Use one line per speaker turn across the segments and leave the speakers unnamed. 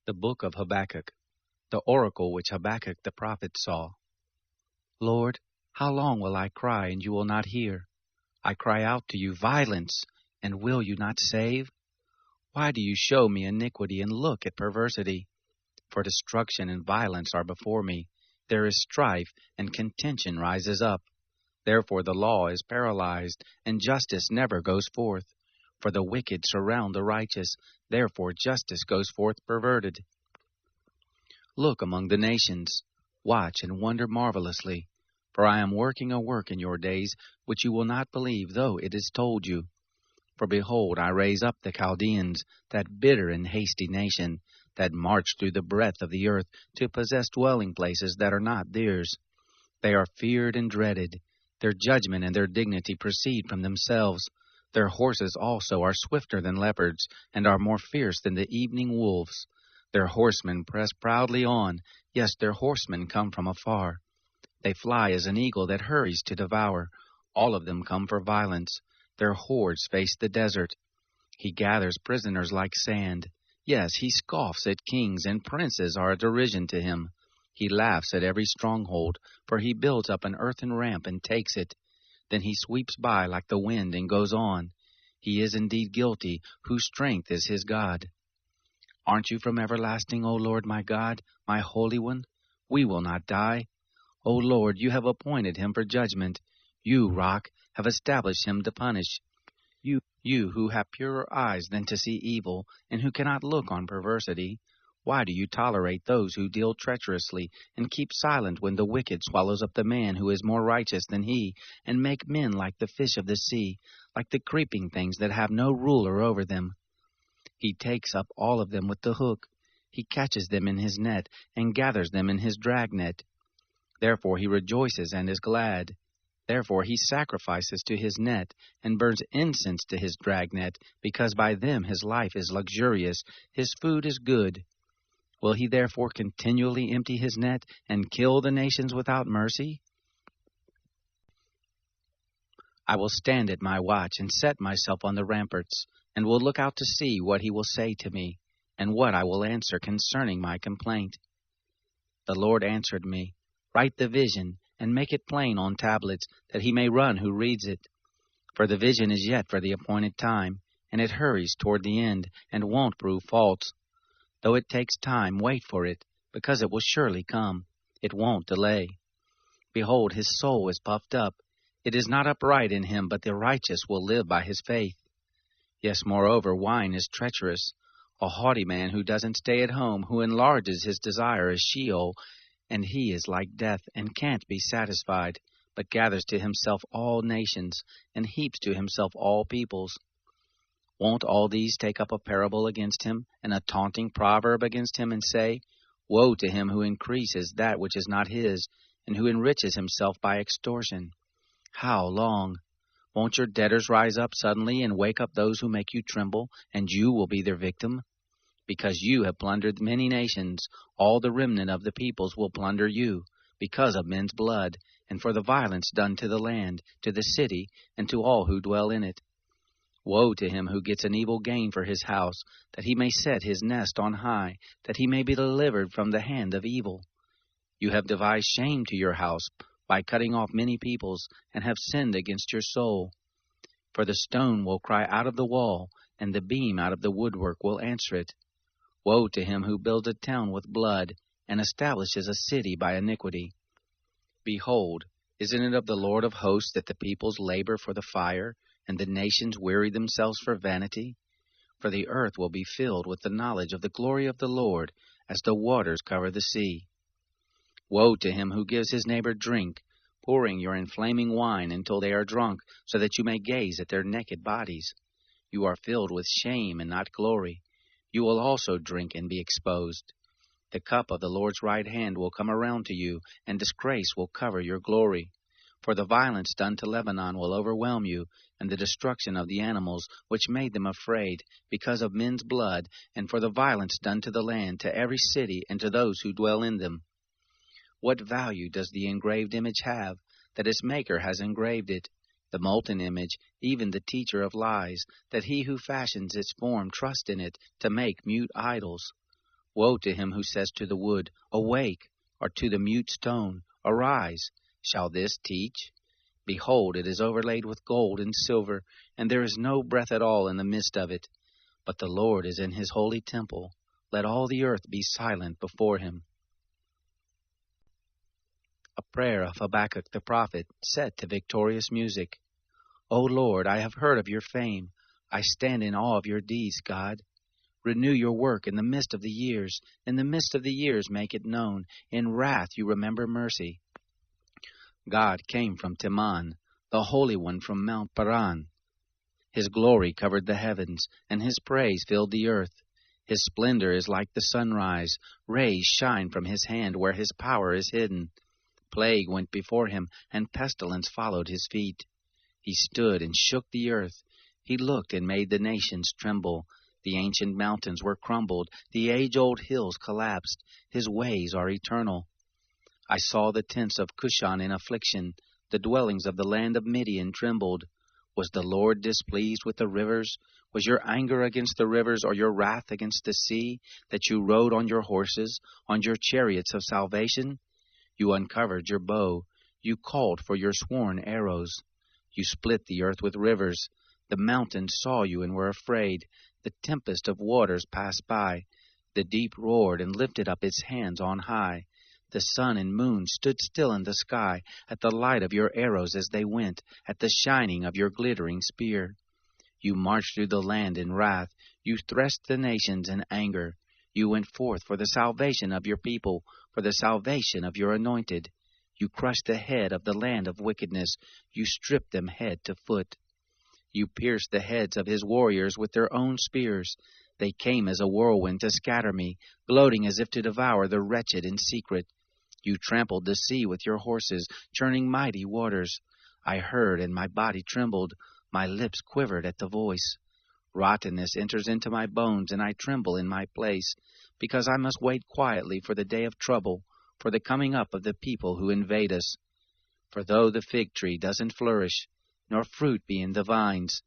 The book of Habakkuk, the oracle which Habakkuk the prophet saw. Lord, how long will I cry, and you will not hear? I cry out to you, violence, and will you not save? Why do you show me iniquity and look at perversity? For destruction and violence are before me. There is strife, and contention rises up. Therefore the law is paralyzed, and justice never goes forth. For the wicked surround the righteous, therefore justice goes forth perverted. Look among the nations, watch and wonder marvelously, for I am working a work in your days which you will not believe, though it is told you. For behold, I raise up the Chaldeans, that bitter and hasty nation, that march through the breadth of the earth to possess dwelling places that are not theirs. They are feared and dreaded. Their judgment and their dignity proceed from themselves. Their horses also are swifter than leopards, and are more fierce than the evening wolves. Their horsemen press proudly on, yes, their horsemen come from afar. They fly as an eagle that hurries to devour. All of them come for violence. Their hordes face the desert. He gathers prisoners like sand. Yes, he scoffs at kings, and princes are a derision to him. He laughs at every stronghold, for he builds up an earthen ramp and takes it. Then he sweeps by like the wind and goes on. He is indeed guilty, whose strength is his God. Aren't you from everlasting, O Lord my God, my Holy One? We will not die. O Lord, you have appointed him for judgment. You, Rock, have established him to punish. You who have purer eyes than to see evil, and who cannot look on perversity, why do you tolerate those who deal treacherously, and keep silent when the wicked swallows up the man who is more righteous than he, and make men like the fish of the sea, like the creeping things that have no ruler over them? He takes up all of them with the hook. He catches them in his net, and gathers them in his dragnet. Therefore he rejoices and is glad. Therefore he sacrifices to his net, and burns incense to his dragnet, because by them his life is luxurious, his food is good. Will he therefore continually empty his net, and kill the nations without mercy? I will stand at my watch, and set myself on the ramparts, and will look out to see what he will say to me, and what I will answer concerning my complaint. The Lord answered me, Write the vision, and make it plain on tablets, that he may run who reads it. For the vision is yet for the appointed time, and it hurries toward the end, and won't prove false. Though it takes time, wait for it, because it will surely come. It won't delay. Behold, his soul is puffed up. It is not upright in him, but the righteous will live by his faith. Yes, moreover, wine is treacherous. A haughty man who doesn't stay at home, who enlarges his desire, is Sheol, and he is like death, and can't be satisfied, but gathers to himself all nations, and heaps to himself all peoples. Won't all these take up a parable against him, and a taunting proverb against him, and say, Woe to him who increases that which is not his, and who enriches himself by extortion? How long? Won't your debtors rise up suddenly, and wake up those who make you tremble, and you will be their victim? Because you have plundered many nations, all the remnant of the peoples will plunder you, because of men's blood, and for the violence done to the land, to the city, and to all who dwell in it. Woe to him who gets an evil gain for his house, that he may set his nest on high, that he may be delivered from the hand of evil. You have devised shame to your house by cutting off many peoples, and have sinned against your soul. For the stone will cry out of the wall, and the beam out of the woodwork will answer it. Woe to him who builds a town with blood, and establishes a city by iniquity. Behold, isn't it of the Lord of hosts that the peoples labor for the fire, and the nations weary themselves for vanity? For the earth will be filled with the knowledge of the glory of the Lord, as the waters cover the sea. Woe to him who gives his neighbor drink, pouring your inflaming wine until they are drunk, so that you may gaze at their naked bodies. You are filled with shame and not glory. You will also drink and be exposed. The cup of the Lord's right hand will come around to you, and disgrace will cover your glory. For the violence done to Lebanon will overwhelm you, and the destruction of the animals which made them afraid, because of men's blood, and for the violence done to the land, to every city, and to those who dwell in them. What value does the engraved image have, that its maker has engraved it? The molten image, even the teacher of lies, that he who fashions its form trust in it, to make mute idols. Woe to him who says to the wood, Awake, or to the mute stone, Arise. Shall this teach? Behold, it is overlaid with gold and silver, and there is no breath at all in the midst of it. But the Lord is in his holy temple. Let all the earth be silent before him. A prayer of Habakkuk the prophet, set to victorious music. O Lord, I have heard of your fame. I stand in awe of your deeds, God. Renew your work in the midst of the years. In the midst of the years make it known. In wrath you remember mercy. God came from Teman, the Holy One from Mount Paran. His glory covered the heavens, and his praise filled the earth. His splendor is like the sunrise. Rays shine from his hand where his power is hidden. Plague went before him, and pestilence followed his feet. He stood and shook the earth. He looked and made the nations tremble. The ancient mountains were crumbled. The age-old hills collapsed. His ways are eternal. I saw the tents of Cushan in affliction. The dwellings of the land of Midian trembled. Was the Lord displeased with the rivers? Was your anger against the rivers, or your wrath against the sea, that you rode on your horses, on your chariots of salvation? You uncovered your bow. You called for your sworn arrows. You split the earth with rivers. The mountains saw you and were afraid. The tempest of waters passed by. The deep roared and lifted up its hands on high. The sun and moon stood still in the sky at the light of your arrows as they went, at the shining of your glittering spear. You marched through the land in wrath. You threshed the nations in anger. You went forth for the salvation of your people, for the salvation of your anointed. You crushed the head of the land of wickedness. You stripped them head to foot. You pierced the heads of his warriors with their own spears. They came as a whirlwind to scatter me, gloating as if to devour the wretched in secret. You trampled the sea with your horses, churning mighty waters. I heard, and my body trembled. My lips quivered at the voice. Rottenness enters into my bones, and I tremble in my place, because I must wait quietly for the day of trouble, for the coming up of the people who invade us. For though the fig tree doesn't flourish, nor fruit be in the vines,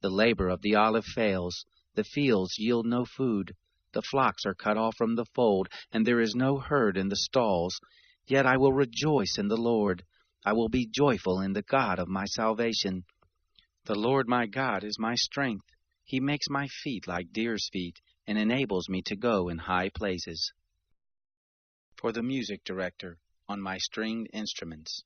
the labor of the olive fails, the fields yield no food, the flocks are cut off from the fold, and there is no herd in the stalls, yet I will rejoice in the Lord. I will be joyful in the God of my salvation. The Lord my God is my strength. He makes my feet like deer's feet, and enables me to go in high places. For the music director on my stringed instruments.